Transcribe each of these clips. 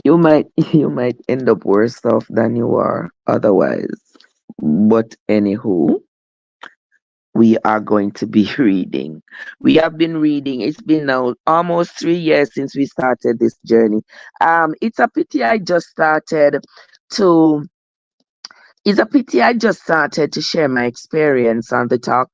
you might end up worse off than you are otherwise. But anywho, we are going to be reading. We have been reading. It's been now almost 3 years since we started this journey. It's a pity I just started to. It's a pity I just started to share my experience on the talk.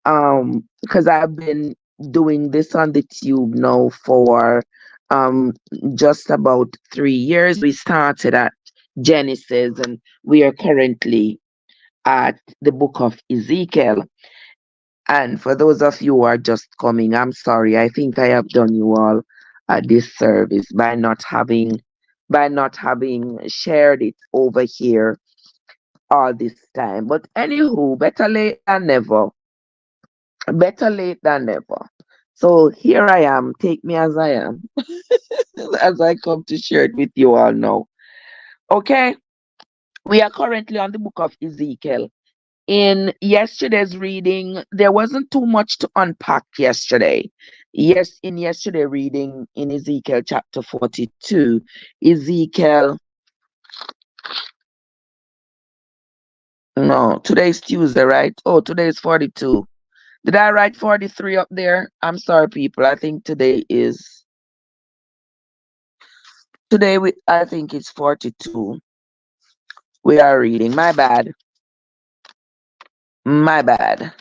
Because I've been doing this on the tube now for um just about 3 years. We started at Genesis, and we are currently at the book of Ezekiel. And for those of you who are just coming, I'm sorry. I think I have done you all a disservice by not having shared it over here all this time. But anywho, better late than never. Better late than never. So here I am. Take me as I am, as I come to share it with you all now. Okay, we are currently on the book of Ezekiel. In yesterday's reading, there wasn't too much to unpack yesterday. Yes, in yesterday reading in Ezekiel chapter 42, Ezekiel, no, today's Tuesday, right? Oh, today's 42. Did I write 43 up there? I'm sorry, people. I think I think it's 42. We are reading. My bad. My bad.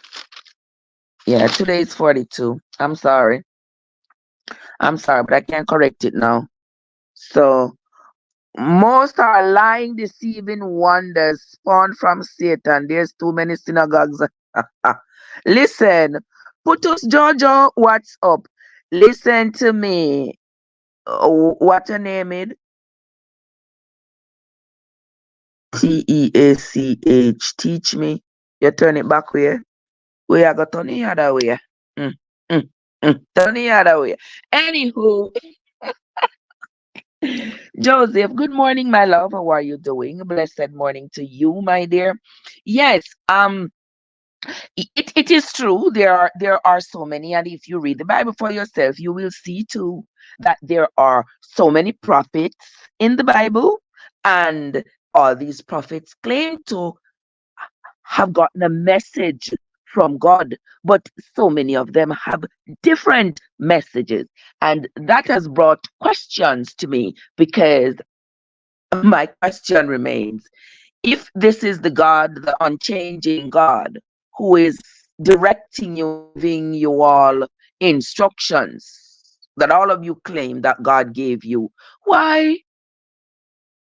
Yeah, today's 42. I'm sorry. I'm sorry, but I can't correct it now. So, most are lying, deceiving wonders spawned from Satan. There's too many synagogues. Listen, Putus Jojo, what's up? Listen to me. What your name is? Teach. Teach me. You turn it back where? We are going to turn the other way. Mm, mm, turn the other way. Anywho, Joseph, good morning, my love. How are you doing? Blessed morning to you, my dear. Yes, it is true. There are so many, and if you read the Bible for yourself, you will see too that there are so many prophets in the Bible, and all these prophets claim to have gotten a message from God, but so many of them have different messages. And that has brought questions to me because my question remains, if this is the God, the unchanging God, who is directing you, giving you all instructions that all of you claim that God gave you, why?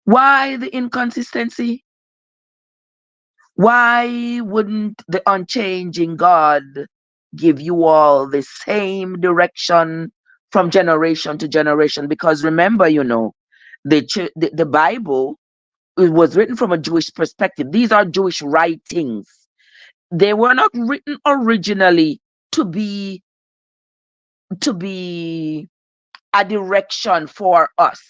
Why the inconsistency? Why wouldn't the unchanging God give you all the same direction from generation to generation? Because remember, the Bible, it was written from a Jewish perspective. These are Jewish writings. They were not written originally to be to be a direction for us.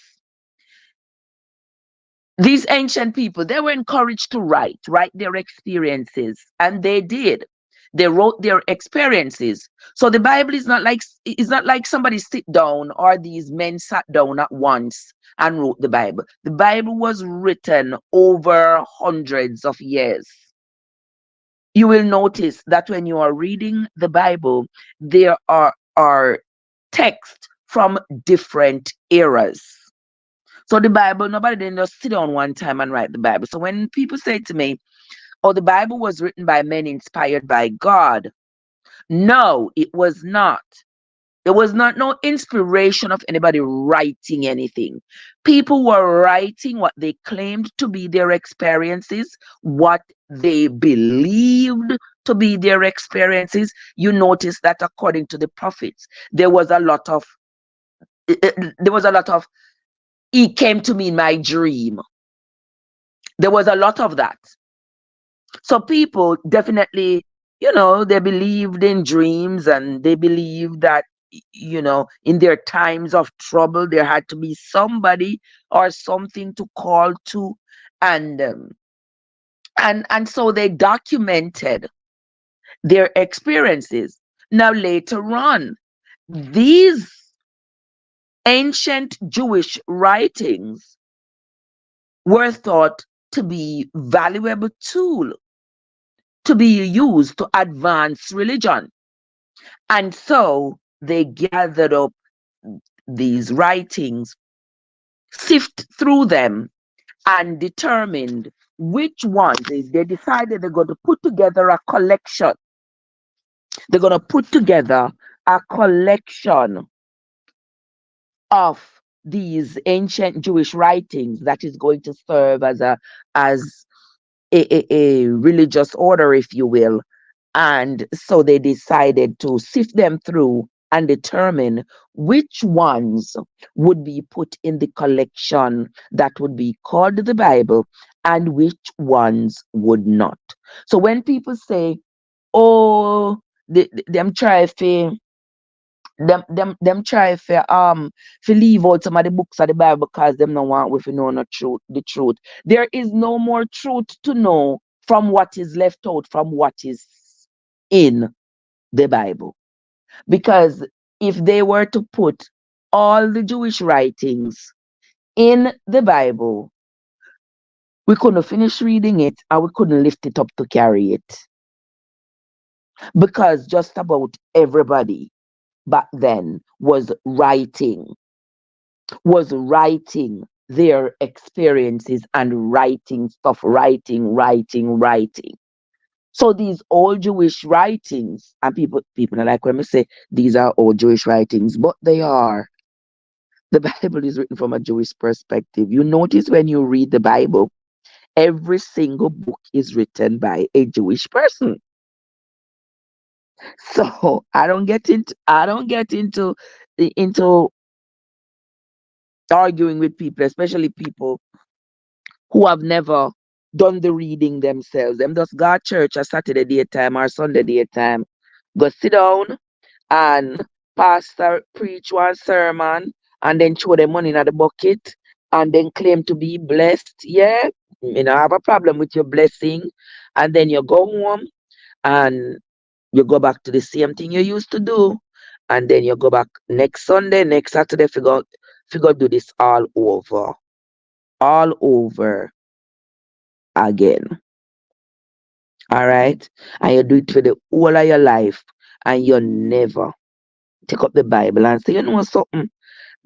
These ancient people, they were encouraged to write their experiences, and they did. They wrote their experiences. So the Bible is not like somebody sit down, or these men sat down at once and wrote the Bible. The Bible was written over hundreds of years. You will notice that when you are reading the Bible, there are texts from different eras. So the Bible, nobody didn't just sit down one time and write the Bible. So when people say to me, oh, the Bible was written by men inspired by God. No, it was not. There was not no inspiration of anybody writing anything. People were writing what they claimed to be their experiences, what they believed to be their experiences. You notice that according to the prophets, there was a lot of he came to me in my dream. There was a lot of that. So people definitely, they believed in dreams, and they believed that, in their times of trouble, there had to be somebody or something to call to. And um, and and so they documented their experiences. Now later on, these Ancient Jewish writings were thought to be valuable tool to be used to advance religion. And so they gathered up these writings, sift through them, and determined which ones. They decided they're going to put together a collection. They're going to put together a collection of these ancient Jewish writings that is going to serve as a religious order, if you will. And so they decided to sift them through and determine which ones would be put in the collection that would be called the Bible and which ones would not. So when people say, oh, them try to them try to leave out some of the books of the Bible because them no want we know no truth, the truth. There is no more truth to know from what is left out from what is in the Bible. Because if they were to put all the Jewish writings in the Bible, we couldn't finish reading it and we couldn't lift it up to carry it. Because just about everybody back then was writing their experiences and writing stuff, writing. So these old Jewish writings, and people are like when we say these are old Jewish writings, but they are. The Bible is written from a Jewish perspective. You notice when you read the Bible, every single book is written by a Jewish person. So I don't get into arguing with people, especially people who have never done the reading themselves. Them just go to church a Saturday daytime or Sunday daytime, go sit down and pastor preach one sermon and then throw the money in the bucket and then claim to be blessed. Yeah, you know, I have a problem with your blessing. And then you go home and you go back to the same thing you used to do. And then you go back next Sunday, next Saturday, figure do this all over again. All right. And you do it for the whole of your life and you never take up the Bible and say, you know something?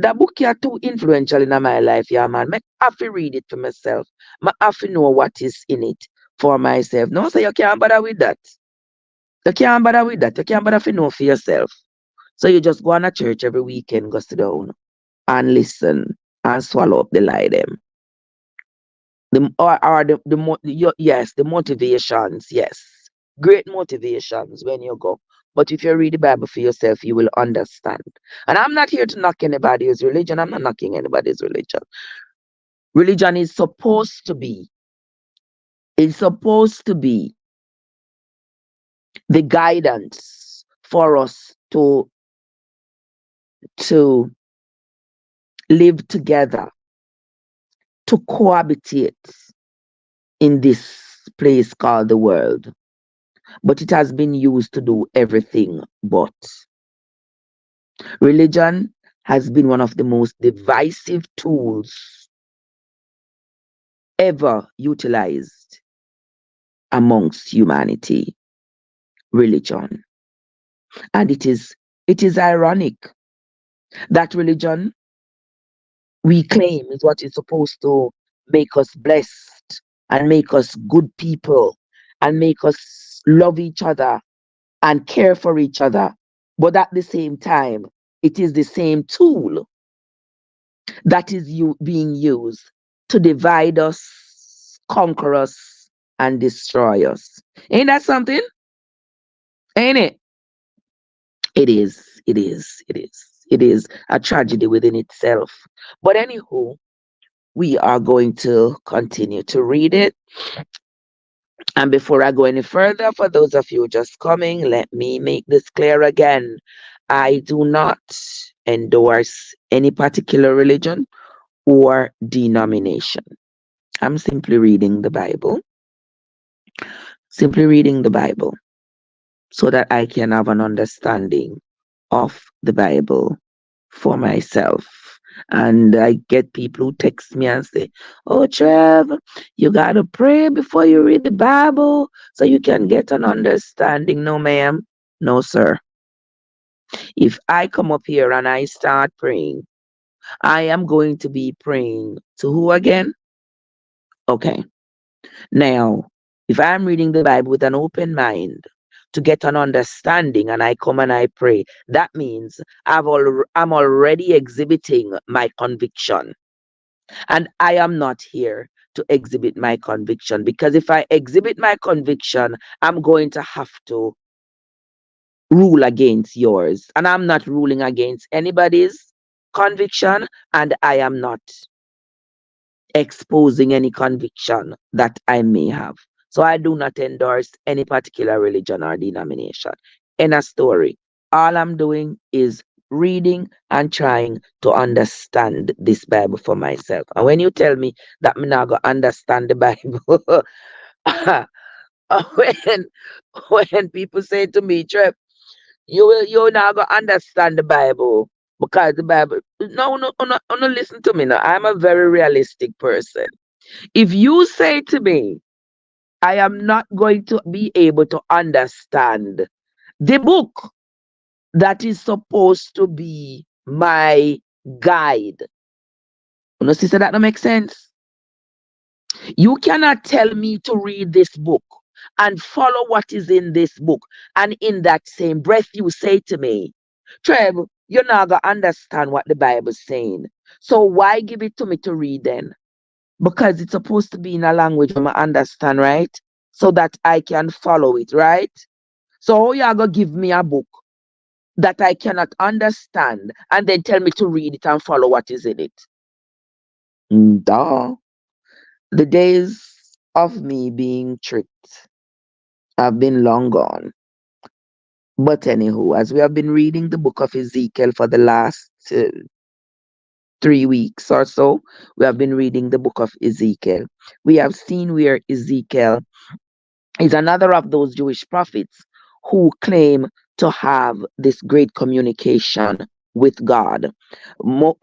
That book here too influential in my life, yeah, man. I have to read it for myself. I have to know what is in it for myself. No, so you can't bother with that. You can't bother with that. You can't bother to know for yourself. So you just go on a church every weekend, go sit down and listen and swallow up the lie them. Yes, the motivations, yes. Great motivations when you go. But if you read the Bible for yourself, you will understand. And I'm not here to knock anybody's religion. I'm not knocking anybody's religion. Religion is supposed to be, the guidance for us to live together, to cohabitate in this place called the world. But it has been used to do everything but. Religion has been one of the most divisive tools ever utilized amongst humanity. Religion. And it is ironic that religion we claim is what is supposed to make us blessed and make us good people and make us love each other and care for each other. But at the same time, it is the same tool that is being used to divide us, conquer us, and destroy us. Ain't that something? Ain't it? It is. It is a tragedy within itself. But anywho, we are going to continue to read it. And before I go any further, for those of you just coming, let me make this clear again. I do not endorse any particular religion or denomination. I'm simply reading the Bible. Simply reading the Bible so that I can have an understanding of the Bible for myself. And I get people who text me and say, "Oh, Trev, you got to pray before you read the Bible so you can get an understanding." No, ma'am. No, sir. If I come up here and I start praying, I am going to be praying to who again? Okay. Now, if I'm reading the Bible with an open mind to get an understanding and I come and I pray, that means I'm already exhibiting my conviction. And I am not here to exhibit my conviction, because if I exhibit my conviction, I'm going to have to rule against yours. And I'm not ruling against anybody's conviction, and I am not exposing any conviction that I may have. So I do not endorse any particular religion or denomination. In a story, all I'm doing is reading and trying to understand this Bible for myself. And when you tell me that me not go understand the Bible, when people say to me, Trev, you're not gonna understand the Bible because the Bible. No, no, no, no, listen to me now. I'm a very realistic person. If you say to me, I am not going to be able to understand the book that is supposed to be my guide. You know, sister, that don't make sense. You cannot tell me to read this book and follow what is in this book. And in that same breath, you say to me, Trev, you're not going to understand what the Bible's saying. So why give it to me to read then? Because it's supposed to be in a language I understand, right? So that I can follow it, right? So how you are gonna give me a book that I cannot understand and then tell me to read it and follow what is in it? Duh. The days of me being tricked have been long gone. But anywho, as we have been reading the book of Ezekiel for the last 3 weeks or so, we have been reading the book of Ezekiel. We have seen where Ezekiel is another of those Jewish prophets who claim to have this great communication with God. All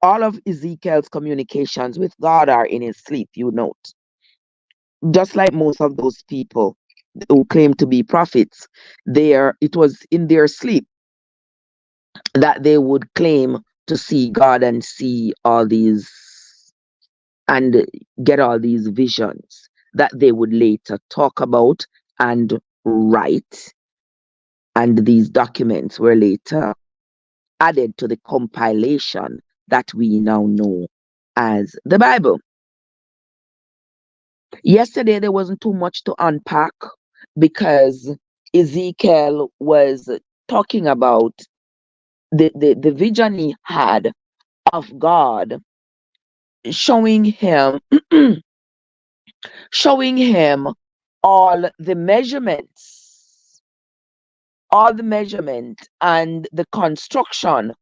of Ezekiel's communications with God are in his sleep, you note. Just like most of those people who claim to be prophets, it was in their sleep that they would claim to see God and see all these and get all these visions that they would later talk about and write. And these documents were later added to the compilation that we now know as the Bible. Yesterday, there wasn't too much to unpack because Ezekiel was talking about the vision he had of God showing him showing him all the measurements and the construction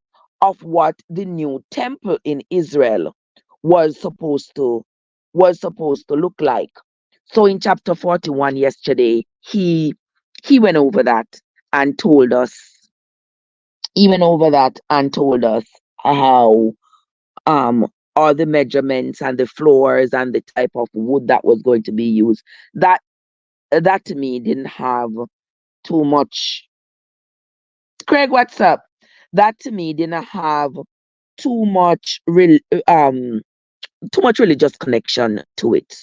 of what the new temple in Israel was supposed to look like. So in chapter 41 yesterday, he went over that and told us how um all the measurements and the floors and the type of wood that was going to be used. That to me didn't have too much. Craig, what's up? That to me didn't have too much real too much religious connection to it.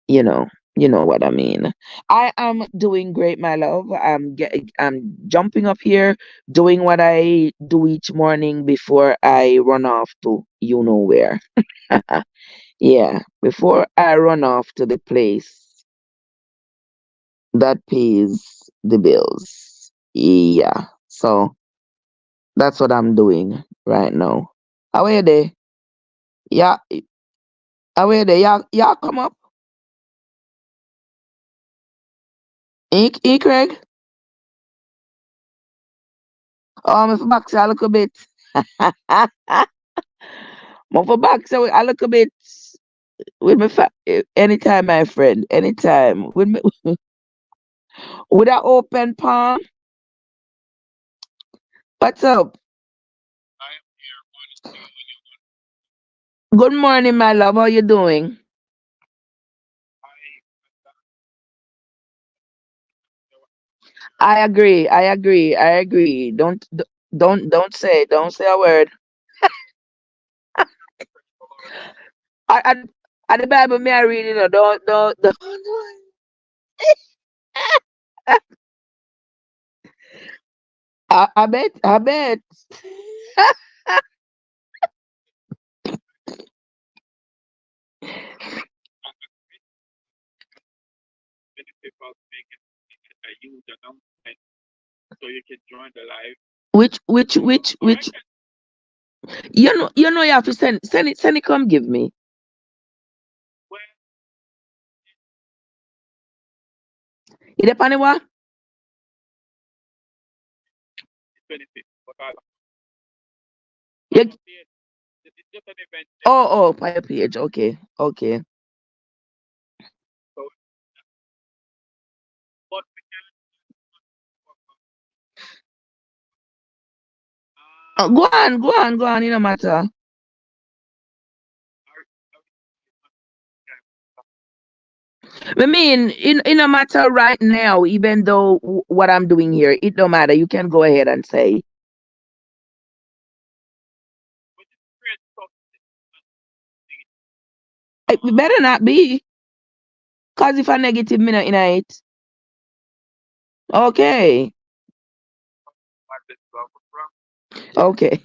You know, you know what I mean. I am doing great, my love. I'm jumping up here, doing what I do each morning before I run off to you know where. Yeah, before I run off to the place that pays the bills. Yeah, so that's what I'm doing right now. How are you there? Yeah, how are you there? Yeah, come up. Craig. If back say a little bit. For back say a little bit with my anytime, my friend, anytime with me with an open palm. What's up? Good morning, my love. How you doing? I agree. I agree. I agree. Don't say a word. I I the Bible me I read, don't. I bet. Which you have to send it come give me. It depend on what? You, oh, by your page. Okay. Okay. Go on, it no matter. I mean, it no matter right now, even though what I'm doing here, it don't matter. You can go ahead and say. It better not be. Cause if a negative me not in it. Okay. Okay.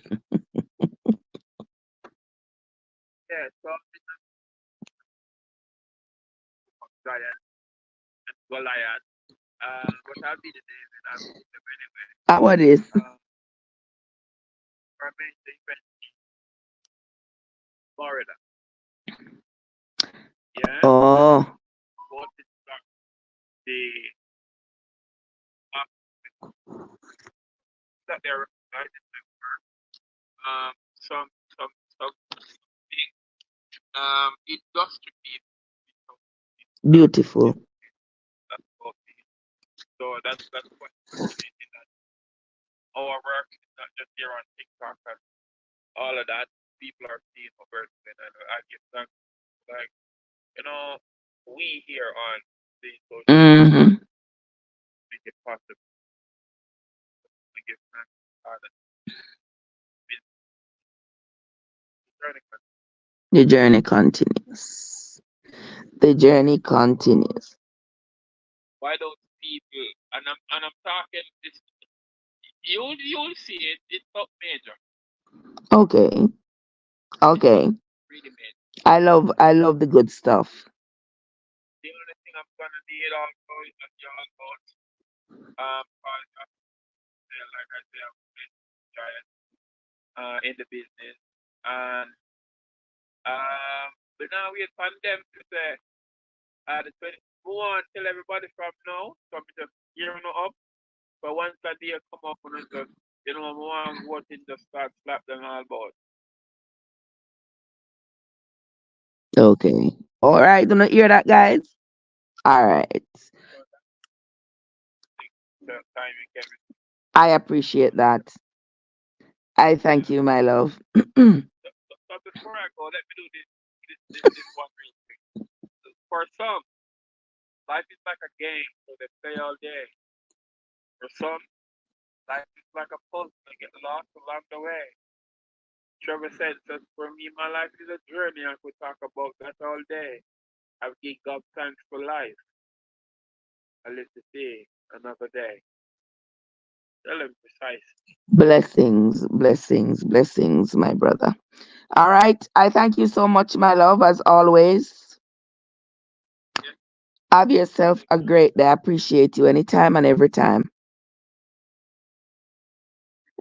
What is? Oh. Beautiful. Mm-hmm. The journey continues. The journey continues. Okay. Okay. I love the good stuff. Okay. All right. Gonna hear that, guys. All right. I appreciate that. I thank you, my love. Blessings, blessings, blessings, my brother. All right. I thank you so much, my love, as always. Have yourself a great day. I appreciate you anytime and every time.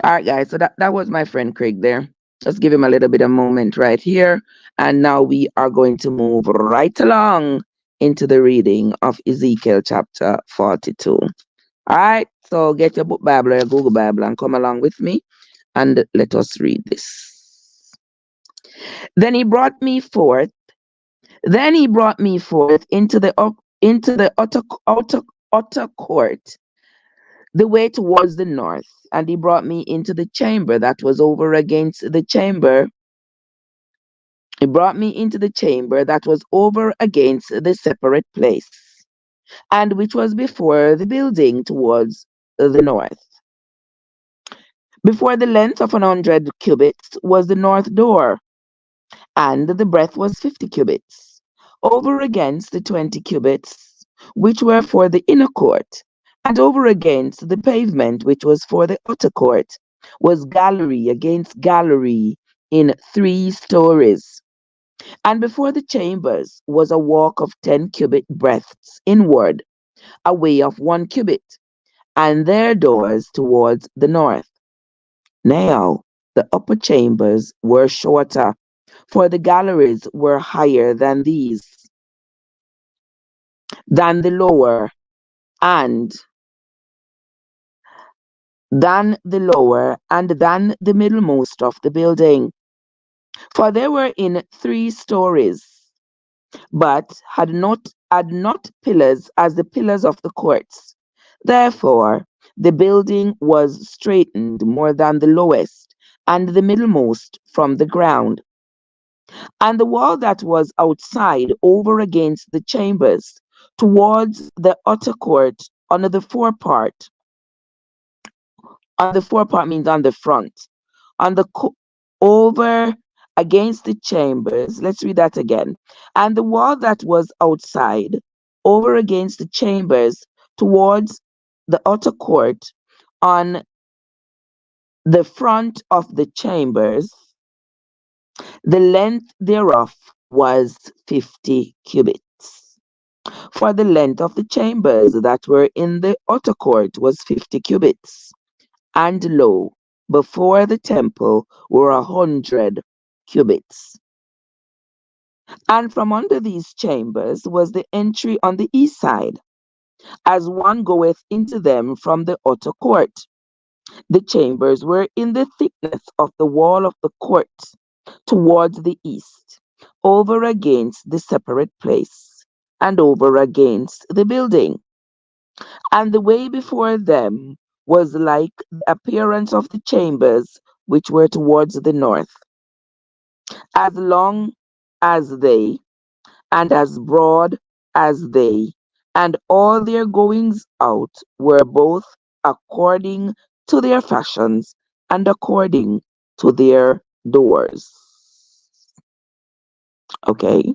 All right, guys. So that was my friend Craig there. Just give him a little bit of moment right here. And now we are going to move right along into the reading of Ezekiel chapter 42. All right. So get your book Bible or your Google Bible and come along with me and let us read this. Then he brought me forth. Then he brought me forth into the outer court, the way towards the north, and he brought me into the chamber that was over against the chamber He brought me into the chamber that was over against the separate place, and which was before the building towards the north. Before the length of 100 cubits was the north door, and the breadth was 50 cubits. Over against the 20 cubits, which were for the inner court, and over against the pavement which was for the outer court, was gallery against gallery in 3 stories. And before the chambers was a walk of 10 cubit breadths inward, a way of 1 cubit, and their doors towards the north. Now the upper chambers were shorter, for the galleries were higher than the lower, and than the lower, and than the middlemost of the building. For they were in 3 stories, but had not pillars as the pillars of the courts. Therefore the building was straightened more than the lowest and the middlemost from the ground. And the wall that was outside over against the chambers towards the outer court on the forepart means on the front, on the over against the chambers. Let's read that again. And the wall that was outside over against the chambers towards the outer court on the front of the chambers, the length thereof was 50 cubits. For the length of the chambers that were in the outer court was 50 cubits, and lo, before the temple were 100 cubits. And from under these chambers was the entry on the east side, as one goeth into them from the outer court. The chambers were in the thickness of the wall of the court towards the east, over against the separate place, and over against the building. And the way before them was like the appearance of the chambers which were towards the north, as long as they, and as broad as they, and all their goings out were both according to their fashions and according to their doors. Okay.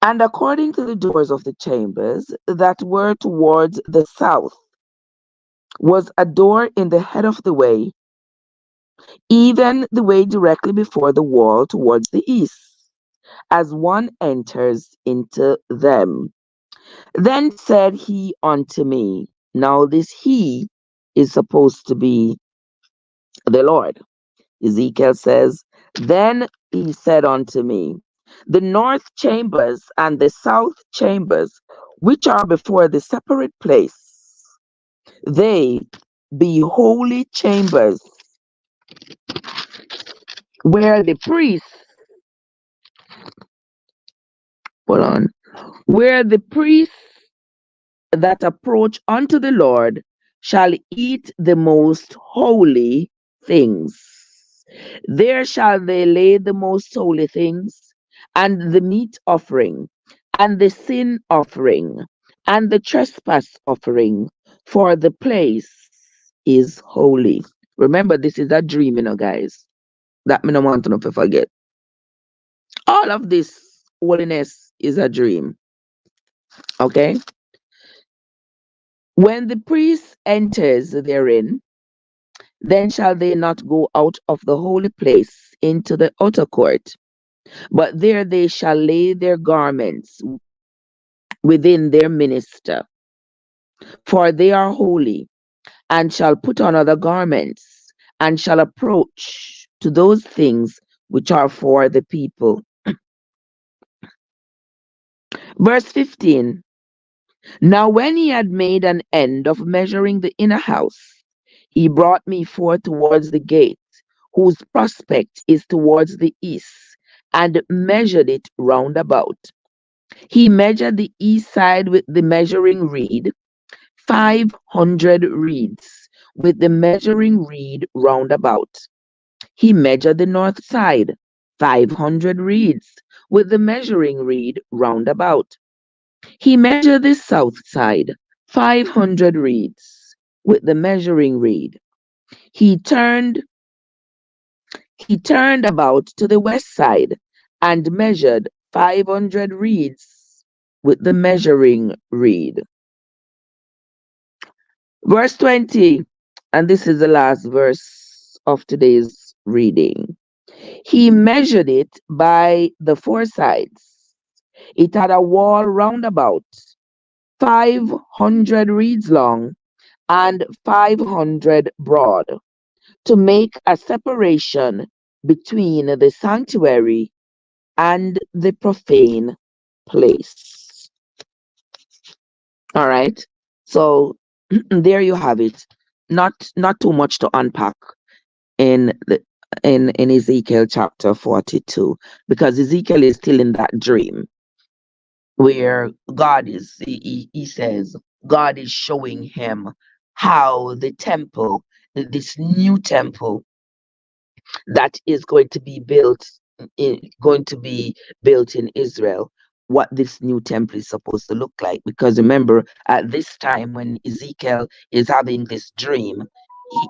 And according to the doors of the chambers that were towards the south was a door in the head of the way, even the way directly before the wall towards the east, as one enters into them. Then said he unto me, now this he is supposed to be the Lord. Ezekiel says, then he said unto me, the north chambers and the south chambers, which are before the separate place, they be holy chambers, where the priests, hold on, where the priests that approach unto the Lord shall eat the most holy things. There shall they lay the most holy things, and the meat offering, and the sin offering, and the trespass offering, for the place is holy. Remember, this is a dream, guys. That me no want to know if I forget. All of this holiness is a dream. Okay? When the priest enters therein, then shall they not go out of the holy place into the outer court, but there they shall lay their garments within their minister, for they are holy, and shall put on other garments, and shall approach to those things which are for the people. Verse 15. Now when he had made an end of measuring the inner house, he brought me forth towards the gate, whose prospect is towards the east, and measured it round about. He measured the east side with the measuring reed, 500 reeds, with the measuring reed round about. He measured the north side, 500 reeds, with the measuring reed round about. He measured the south side, 500 reeds, with the measuring reed. He turned he turned about to the west side and measured 500 reeds with the measuring reed. Verse 20, and this is the last verse of today's reading. He measured it by the four sides. It had a wall round about, 500 reeds long and 500 broad, to make a separation between the sanctuary and the profane place. All right. So there you have it. Not too much to unpack in the in Ezekiel chapter 42, because Ezekiel is still in that dream where he says God is showing him how the temple, this new temple that is going to be built in Israel, what this new temple is supposed to look like. Because remember, at this time when Ezekiel is having this dream, he,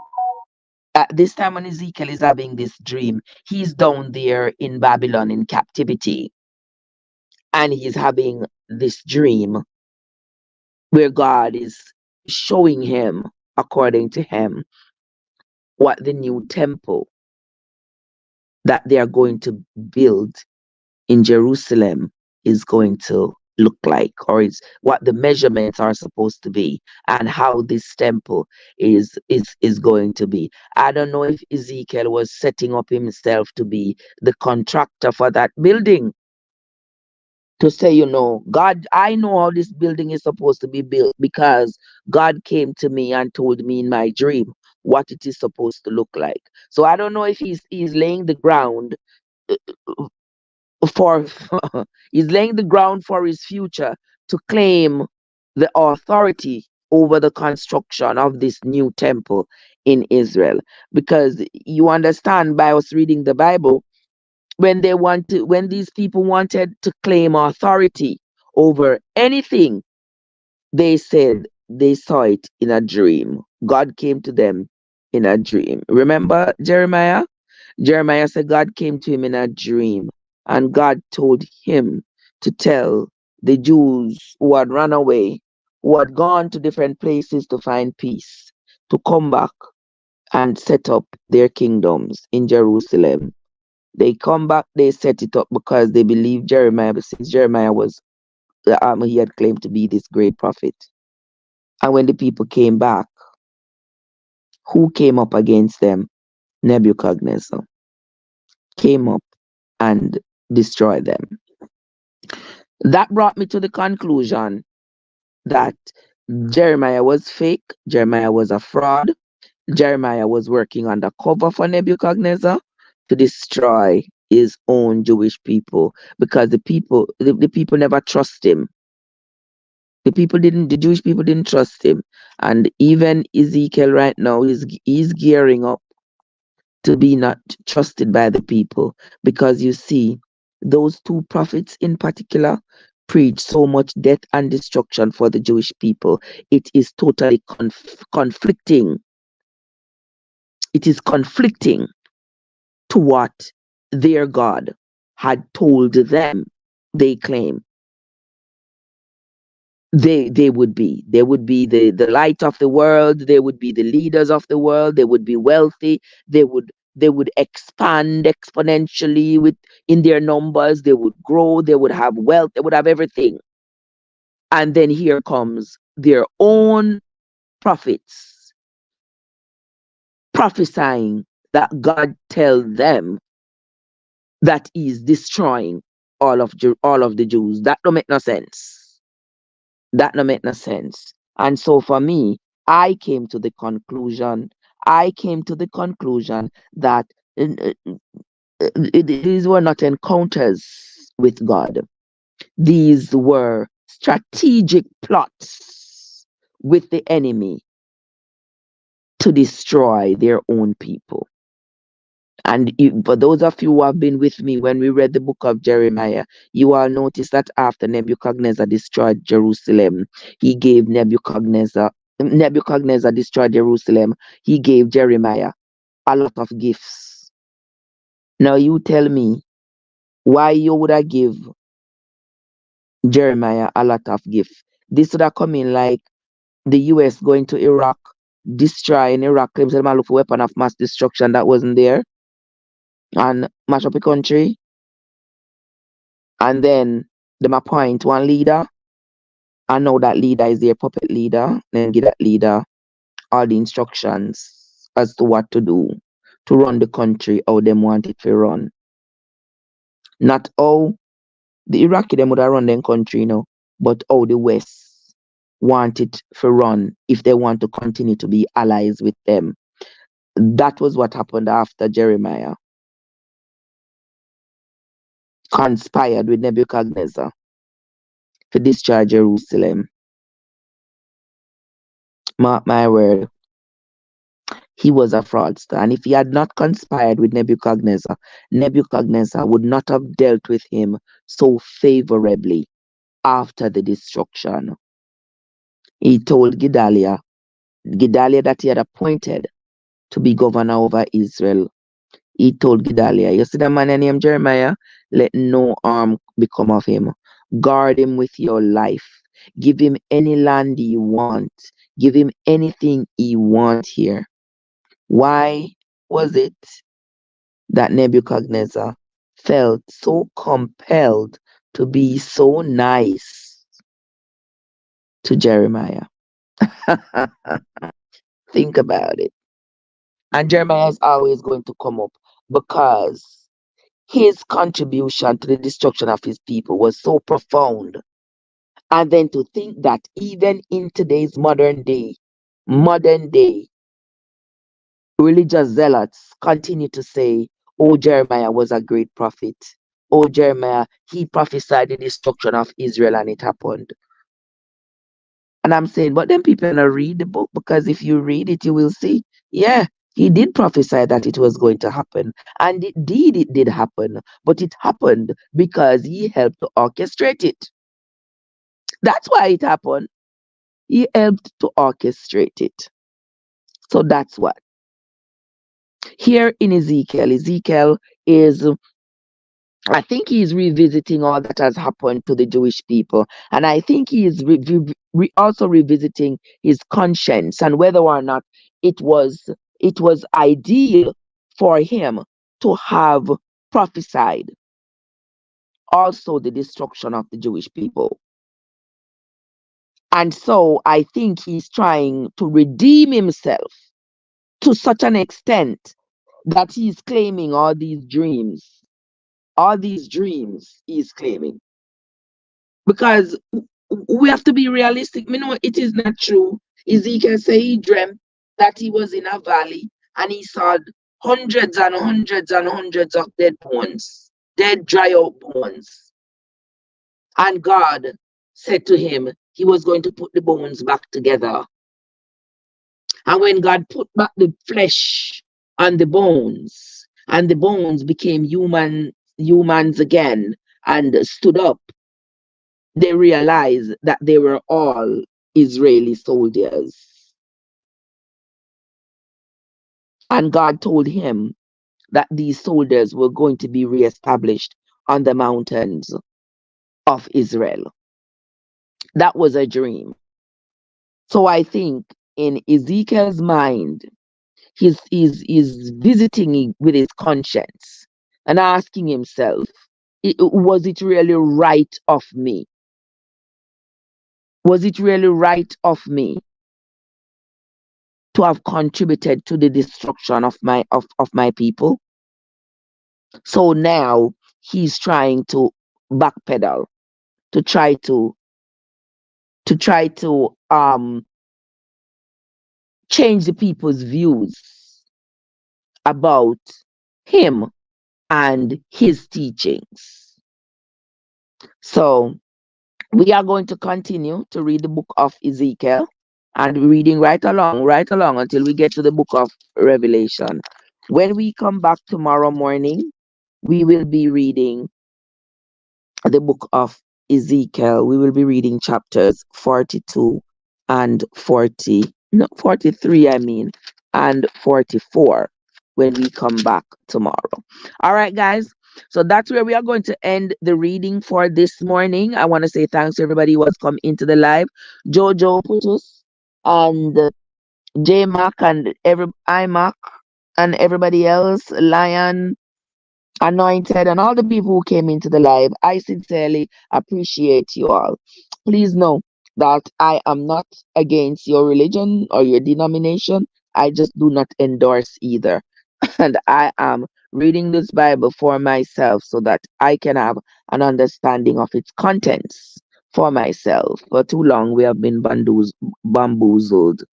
at this time when Ezekiel is having this dream, he's down there in Babylon in captivity, and he's having this dream where God is showing him, according to him, what the new temple that they are going to build in Jerusalem is going to look like, or is what the measurements are supposed to be, and how this temple is going to be. I don't know if Ezekiel was setting up himself to be the contractor for that building, to say, God, I know how this building is supposed to be built, because God came to me and told me in my dream what it is supposed to look like. So I don't know if he's laying the ground for he's laying the ground for his future, to claim the authority over the construction of this new temple in Israel. Because you understand, by us reading the Bible, when these people wanted to claim authority over anything, they said they saw it in a dream. God came to them in a dream. Remember Jeremiah? Jeremiah said God came to him in a dream, and God told him to tell the Jews who had run away, who had gone to different places to find peace, to come back and set up their kingdoms in Jerusalem. They come back, they set it up because they believed Jeremiah, but since Jeremiah was, he had claimed to be this great prophet. And when the people came back, who came up against them? Nebuchadnezzar came up and destroyed them. That brought me to the conclusion that Jeremiah was fake, Jeremiah was a fraud, Jeremiah was working undercover for Nebuchadnezzar to destroy his own Jewish people, because the people never trust him. The Jewish people didn't trust him. And even Ezekiel right now he's gearing up to be not trusted by the people, because you see, those two prophets in particular preach so much death and destruction for the Jewish people. It is totally conflicting. It is conflicting to what their God had told them. They claim they would be. They would be the light of the world. They would be the leaders of the world. They would be wealthy. They would expand exponentially in their numbers. They would grow. They would have wealth. They would have everything. And then here comes their own prophets prophesying that God tell them that He's destroying all of the Jews. That don't make no sense. That don't make no sense. And so for me, I came to the conclusion. I came to the conclusion that these were not encounters with God. These were strategic plots with the enemy to destroy their own people. And for those of you who have been with me when we read the book of Jeremiah, you all notice that after Nebuchadnezzar destroyed Jerusalem, he gave Nebuchadnezzar destroyed Jerusalem, he gave Jeremiah a lot of gifts. Now you tell me why you would have give Jeremiah a lot of gifts. This would have come in like the US going to Iraq, destroying Iraq, claims them look for weapon of mass destruction that wasn't there, and mash up the country, and then them appoint one leader, and now that leader is their puppet leader, then give that leader all the instructions as to what to do to run the country how them want it to run. Not how the Iraqi them would have run their country, but how the West want it to run if they want to continue to be allies with them. That was what happened after Jeremiah conspired with Nebuchadnezzar to destroy Jerusalem. Mark my word, he was a fraudster. And if he had not conspired with Nebuchadnezzar, Nebuchadnezzar would not have dealt with him so favorably after the destruction. He told Gedaliah that he had appointed to be governor over Israel. He told Gedaliah, you see the man named Jeremiah? Let no harm become of him. Guard him with your life. Give him any land he wants. Give him anything he wants here. Why was it that Nebuchadnezzar felt so compelled to be so nice to Jeremiah? Think about it. And Jeremiah is always going to come up because his contribution to the destruction of his people was so profound. And then to think that even in today's modern day, religious zealots continue to say, oh, Jeremiah was a great prophet. Oh, Jeremiah, he prophesied the destruction of Israel and it happened. And I'm saying, but then people don't read the book, because if you read it, you will see, yeah, he did prophesy that it was going to happen. And indeed, it did happen. But it happened because he helped to orchestrate it. That's why it happened. He helped to orchestrate it. So that's what. Here in Ezekiel is, I think he is revisiting all that has happened to the Jewish people. And I think he is also revisiting his conscience and whether or not it was ideal for him to have prophesied also the destruction of the Jewish people. And so I think he's trying to redeem himself to such an extent that he's claiming all these dreams. All these dreams he's claiming. Because we have to be realistic. It is not true. Ezekiel said he dreamt that he was in a valley and he saw hundreds and hundreds and hundreds of dead bones, dead dry out bones. And God said to him he was going to put the bones back together. And when God put back the flesh on the bones, and the bones became humans again and stood up, they realized that they were all Israeli soldiers. And God told him that these soldiers were going to be reestablished on the mountains of Israel. That was a dream. So I think in Ezekiel's mind, he's visiting with his conscience and asking himself, was it really right of me? Was it really right of me to have contributed to the destruction of my people? So now he's trying to backpedal, to try to change the people's views about him and his teachings. So we are going to continue to read the book of Ezekiel and reading right along until we get to the book of Revelation. When we come back tomorrow morning, we will be reading the book of Ezekiel. We will be reading chapters 42 and 40, no, 43, I mean, and 44 when we come back tomorrow. All right, guys. So that's where we are going to end the reading for this morning. I want to say thanks to everybody who has come into the live. Jojo Putus and J Mac and iMac and everybody else, Lion, Anointed, and all the people who came into the live. I sincerely appreciate you all. Please know that I am not against your religion or your denomination. I just do not endorse either. And I am reading this Bible for myself so that I can have an understanding of its contents for myself. For too long, we have been bamboozled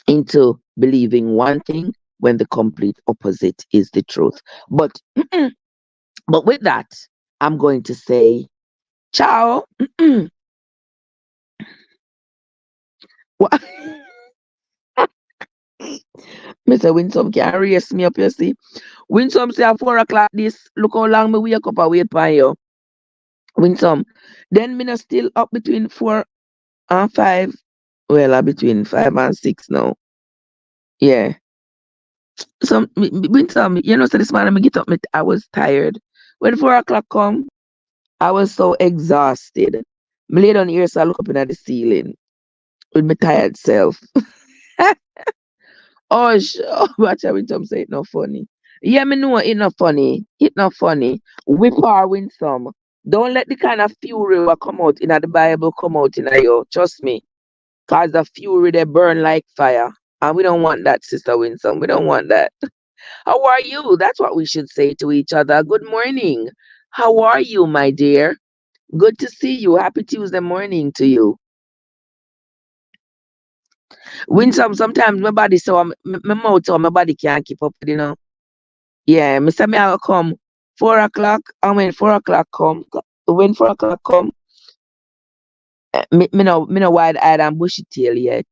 into believing one thing when the complete opposite is the truth. But but with that, I'm going to say ciao. What? Mr. Winsome can't raise me up, you see. Winsome say at 4 o'clock this. Look how long me wake up and wait for you. Winsome. Then me not still up between 4 and 5. Well, between 5 and 6 now. Yeah. So Winsome, so this morning me get up, I was tired. When 4 o'clock come, I was so exhausted. Me lay down here, so I look up in the ceiling with my tired self. Oh, watch how Winsome say it not funny. Yeah, me know it not funny. It not funny. Whip or win some. Don't let the kind of fury what come out in the Bible come out in you. Trust me. Cause the fury they burn like fire. And we don't want that, Sister Winsome. We don't want that. How are you? That's what we should say to each other. Good morning. How are you, my dear? Good to see you. Happy Tuesday morning to you. Winsome, sometimes my body so my mouth so my body can't keep up with, Yeah, me say me I'll come 4 o'clock, and when 4 o'clock come, me no wide eyed and bushy tail yet.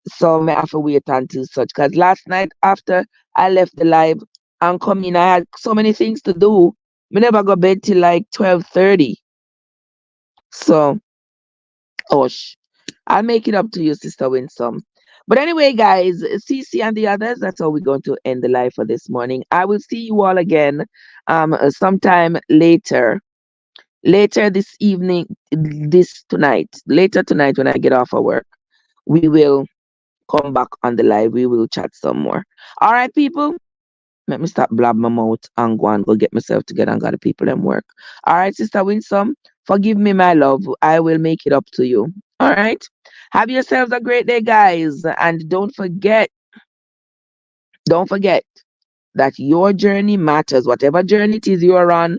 So me have to wait until such. Cause last night after I left the live and come in, I had so many things to do. Me never go bed till like 12:30. So, hush. I'll make it up to you, Sister Winsome. But anyway, guys, CC and the others, that's how we're going to end the live for this morning. I will see you all again sometime later this evening, later tonight when I get off of work. We will come back on the live. We will chat some more. All right, people. Let me stop blab my mouth and go get myself together and got the people them work. All right, Sister Winsome, forgive me, my love. I will make it up to you. All right. Have yourselves a great day, guys. And don't forget that your journey matters. Whatever journey it is you're on,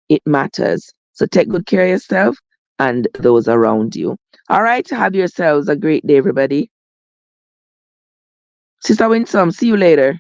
it matters. So take good care of yourself and those around you. All right. Have yourselves a great day, everybody. Sister Winsome, see you later.